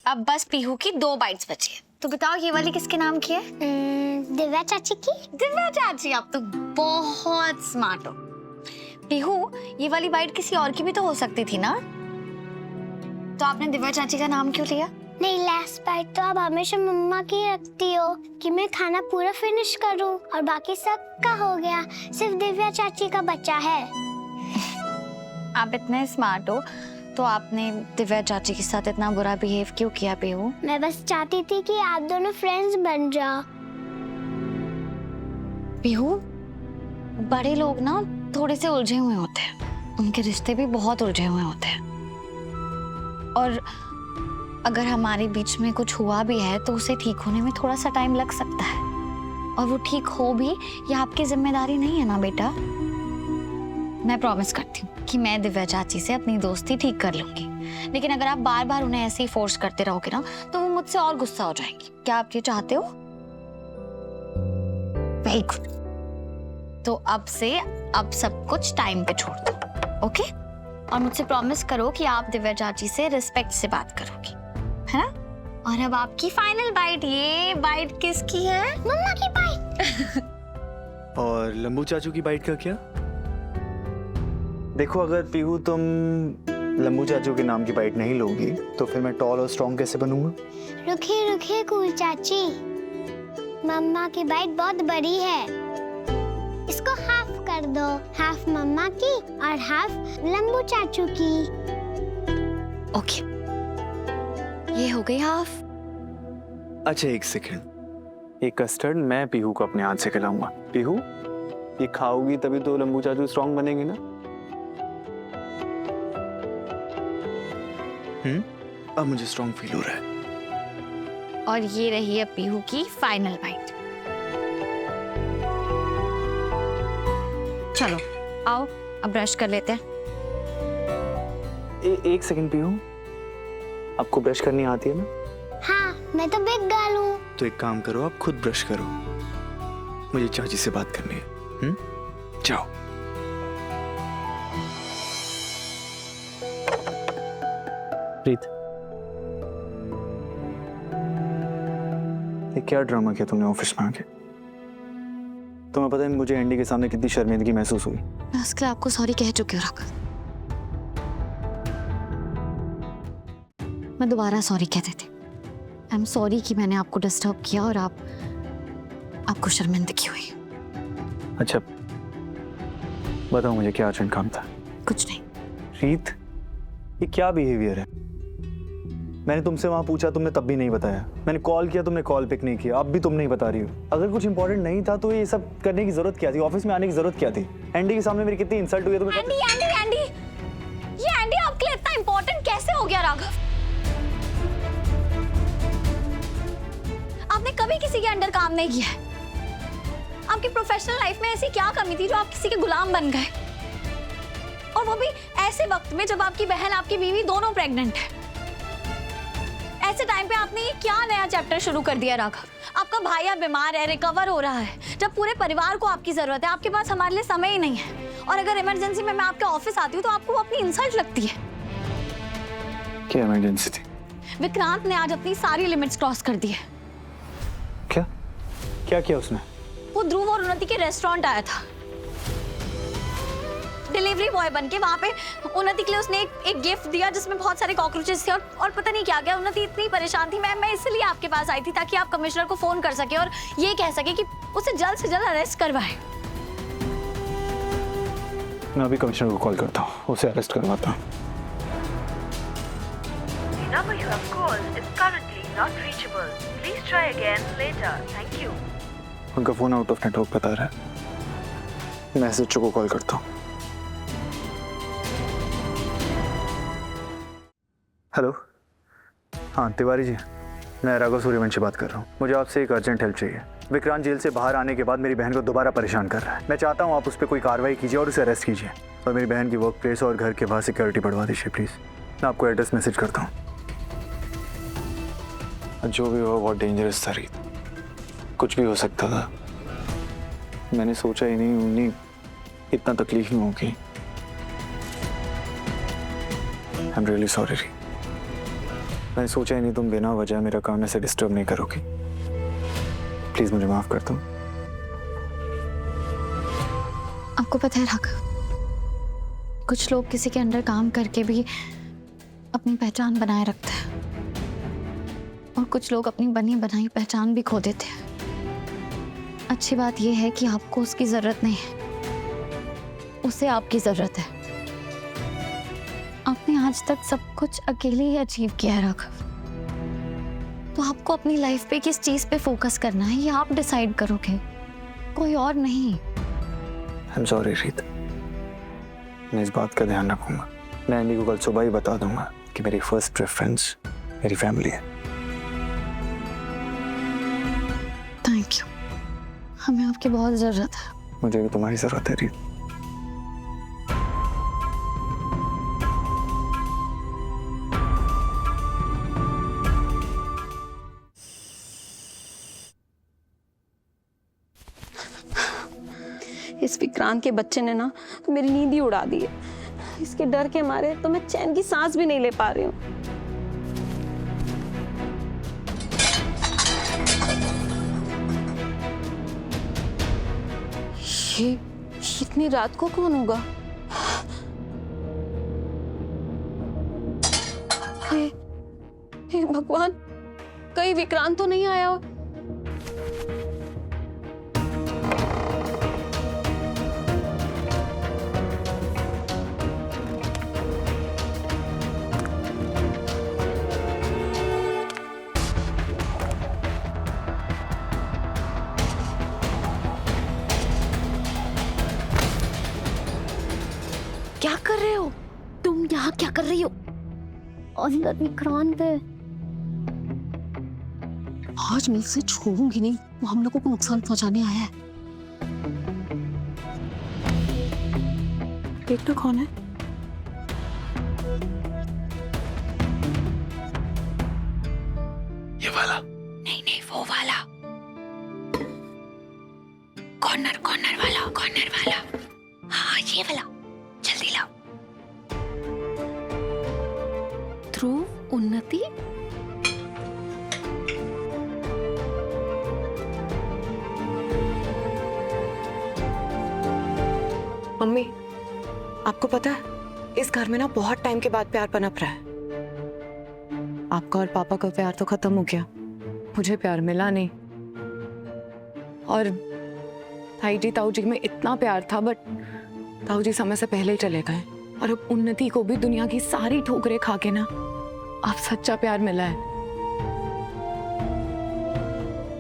अब बस पीहू की 2 बाइट्स बची है। तो बताओ ये वाली किसके नाम की है? दिव्या चाची की। दिव्या चाची, आप तो बहुत स्मार्ट हो। पीहू, ये वाली बाइट किसी और की भी तो हो सकती थी ना? तो आपने दिव्या चाची का नाम क्यों लिया? नहीं, लास्ट बाइट तो आप हमेशा मम्मा की रखती हो कि मैं खाना पूरा फिनिश करूं, और बाकी सबका हो गया, सिर्फ दिव्या चाची का बचा है। आप इतने स्मार्ट हो तो आपने दिव्या चाची के साथ इतना बुरा बिहेव क्यों किया पीहू? मैं बस चाहती थी कि आप दोनों फ्रेंड्स बन जाओ। पीहू, बड़े लोग ना थोड़े से उलझे हुए होते हैं, उनके रिश्ते भी बहुत उलझे हुए होते हैं, और अगर हमारे बीच में कुछ हुआ भी है तो उसे ठीक होने में थोड़ा सा टाइम लग सकता है, और वो ठीक हो भी ये आपकी जिम्मेदारी नहीं है ना बेटा। मैं प्रॉमिस करती हूँ कि मैं दिव्या चाची से अपनी दोस्ती ठीक कर लूंगी, लेकिन अगर आप बार बार उन्हें ऐसे ही फोर्स करते रहोगे ना तो वो मुझसे और गुस्सा हो जाएंगी। क्या आप ये चाहते हो? Very good. तो अब सब कुछ टाइम पे छोड़ दो, ओके? और मुझसे प्रॉमिस करो कि आप दिव्या चाची से रिस्पेक्ट से बात करोगी, है ना? और अब आपकी फाइनल बाइट। ये बाइट किसकी है? मम्मा की बाइट। और लंबू चाचू की बाइट का क्या? देखो, अगर पीहू तुम लंबू चाचू के नाम की बाइट नहीं लोगी तो फिर मैं टॉल और स्ट्रॉन्ग कैसे बनूंगा? रुकिए रुकिए कूल चाची, मम्मा की बाइट बहुत बड़ी है, इसको हाफ कर दो, हाफ मम्मा की और हाफ लंबू चाचू की। ओके, ये हो गई हाफ। अच्छा, एक सेकेंड। ये कस्टर्ड मैं पीहू को अपने हाथ से खिलाऊंगा। पीहू, ये खाओगी तभी तो लंबू चाचू स्ट्रॉन्ग बनेंगे ना? अब मुझे स्ट्रॉन्ग फील हो रहा है। और ये रही है पीहू की फाइनल बाइट। चलो आओ, अब ब्रश कर लेते हैं। एक सेकेंड पीहू, आपको ब्रश करनी आती है ना? हाँ, मैं तो बिग गर्ल हूँ। तो एक काम करो, आप खुद ब्रश करो, मुझे चाची से बात करनी है। जाओ। प्रीत, ये क्या ड्रामा किया तुमने ऑफिस में आके? तुम्हें पता है मुझे एंडी के सामने कितनी शर्मिंदगी महसूस हुई? मैं उसके लिए आपको सॉरी कह चुकी हूँ राघव। मैं दोबारा सॉरी कह देती। आई एम सॉरी कि मैंने आपको डिस्टर्ब किया और आपको शर्मिंदगी हुई। अच्छा, बताओ मुझे क्या अर्जेंट काम था? कुछ नहीं। प्रीत, ये क्या बिहेवियर है? मैंने तुमसे वहां पूछा, तुमने तब भी नहीं बताया। मैंने कॉल किया, तुमने कॉल पिक नहीं किया, अब भी तुम नहीं बता रही हो। अगर कुछ इंपॉर्टेंट नहीं था तो ये सब करने की जरूरत क्या थी? ऑफिस में आने की जरूरत क्या थी? एंडी के सामने मेरी कितनी इंसल्ट हुई है तुम्हें? एंडी, ये एंडी आपके लिए इतना इंपॉर्टेंट कैसे हो गया राघव? आपने कभी किसी के अंडर काम नहीं किया है। आपकी प्रोफेशनल लाइफ में ऐसी क्या कमी थी जो आप किसी के गुलाम बन गए, और वो भी ऐसे वक्त में जब आपकी बहन, आपकी बीवी दोनों प्रेग्नेंट है। ऐसे टाइम पे आपने ये क्या नया चैप्टर शुरू कर दिया राघव? आपका भाई अब बीमार है, रिकवर हो रहा है, जब पूरे परिवार को आपकी जरूरत है। आपके पास हमारे लिए समय ही नहीं है, और अगर इमरजेंसी में मैं आपके ऑफिस आती हूँ तो आपको वो अपनी इंसल्ट लगती है। क्या इमरजेंसी थी? विक्रांत ने आज अपनी सारी लिमिट्स क्रॉस कर दी है। क्या क्या किया उसने? वो ध्रुव और उन्नति के रेस्टोरेंट आया था डिलीवरी बॉय बन के। वहाँ पे उन्नति के लिए उसने एक गिफ्ट दिया जिसमें बहुत सारे कॉकरोचेस थे, और पता नहीं क्या क्या। उन्नति इतनी परेशान थी। मैं इसलिए आपके पास आई थी ताकि आप कमिश्नर को फोन कर सके और ये कह सके कि उसे जल्द से जल्द अरेस्ट करवाए। मैं अभी कमिश्नर को कॉल करता हूँ, उसे अरेस्ट करवाता हूँ। number you have called is currently not reachable. Please try again later. Thank you. उनका फोन आउट ऑफ नेटवर्क बता रहा है। मैं एसएचओ को कॉल करता हूँ। हेलो, हाँ तिवारी जी, मैं राघव सूर्यवंशी बात कर रहा हूँ। मुझे आपसे एक अर्जेंट हेल्प चाहिए। विक्रांत जेल से बाहर आने के बाद मेरी बहन को दोबारा परेशान कर रहा है। मैं चाहता हूँ आप उस पर कोई कार्रवाई कीजिए और उसे अरेस्ट कीजिए, और मेरी बहन की वर्क प्लेस और घर के बाहर सिक्योरिटी बढ़वा दीजिए प्लीज़। मैं आपको एड्रेस मैसेज करता हूँ। जो भी हो बहुत डेंजरस था रीत, कुछ भी हो सकता था। मैंने सोचा ही नहीं उन्हें इतना तकलीफ नहीं होगी। आई एम रियली सॉरी रीत। मैंने सोचा ही नहीं तुम बिना वजह मेरा काम ऐसे डिस्टर्ब नहीं करोगी। प्लीज मुझे माफ कर दो। आपको पता है राघव, कुछ लोग किसी के अंडर काम करके भी अपनी पहचान बनाए रखते हैं और कुछ लोग अपनी बनी बनाई पहचान भी खो देते हैं। अच्छी बात यह है कि आपको उसकी जरूरत नहीं है, उसे आपकी जरूरत है। आपने आज तक सब कुछ अकेले ही अचीव किया है राघव, तो आपको अपनी लाइफ पे किस चीज पे फोकस करना है ये आप डिसाइड करोगे, कोई और नहीं। I'm sorry रीत, मैं इस बात का ध्यान रखूंगा। मैं एंडी को कल सुबह ही बता दूंगा कि मेरी फर्स्ट प्रेफरेंस मेरी फैमिली है। थैंक यू, हमें आपकी बहुत जरूरत है। मुझे भी तुम्हारी जरूरत है रीत। इस विक्रांत के बच्चे ने ना मेरी नींद ही उड़ा दी है। इसके डर के मारे तो मैं चैन की सांस भी नहीं ले पा रही हूँ। ये इतनी रात को कौन होगा? हे भगवान, कहीं विक्रांत तो नहीं आया हो? क्या कर रहे हो तुम? यहाँ क्या कर रही हो? अंदर विक्रांत है। आज मैं इसे छोड़ूंगी नहीं, वो हम लोगों को नुकसान पहुंचाने आया है। देखना कौन है? ये वाला? नहीं नहीं, वो वाला कॉर्नर वाला। हाँ ये वाला, जल्दी लाओ। ध्रुव, उन्नति, मम्मी, आपको पता है इस घर में ना बहुत टाइम के बाद प्यार पनप रहा है। आपका और पापा का प्यार तो खत्म हो गया, मुझे प्यार मिला नहीं। और ताई जी ताऊ जी में इतना प्यार था, बट ताऊ जी समय से पहले ही चले गए। और अब उन्नति को भी दुनिया की सारी ठोकरें खा के ना अब सच्चा प्यार मिला है।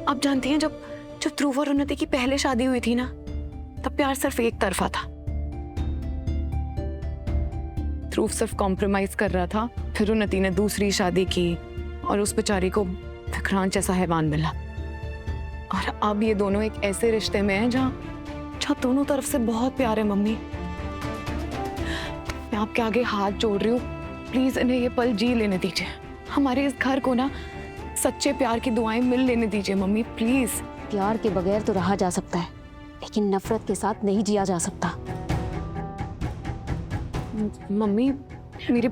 आप जानती हैं, जब ध्रुव और उन्नति की पहले शादी हुई थी ना, तब प्यार सिर्फ एक तरफा था। ध्रुव सिर्फ कॉम्प्रोमाइज कर रहा था, फिर उन्नति ने दूसरी शादी की और उस बेचारी को विक्रांत जैसा हैवान मिला। और अब ये दोनों एक ऐसे रिश्ते में हैं जहाँ दोनों तरफ से बहुत प्यार है। मम्मी, मैं आपके आगे हाथ जोड़ रही हूँ, प्लीज इन्हें ये पल जी लेने दीजिए। हमारे इस घर को ना सच्चे प्यार की दुआएं मिल लेने दीजिए मम्मी, प्लीज। प्यार के बगैर तो रहा जा सकता है, लेकिन नफरत के साथ नहीं जिया जा सकता। मम्मी, मेरे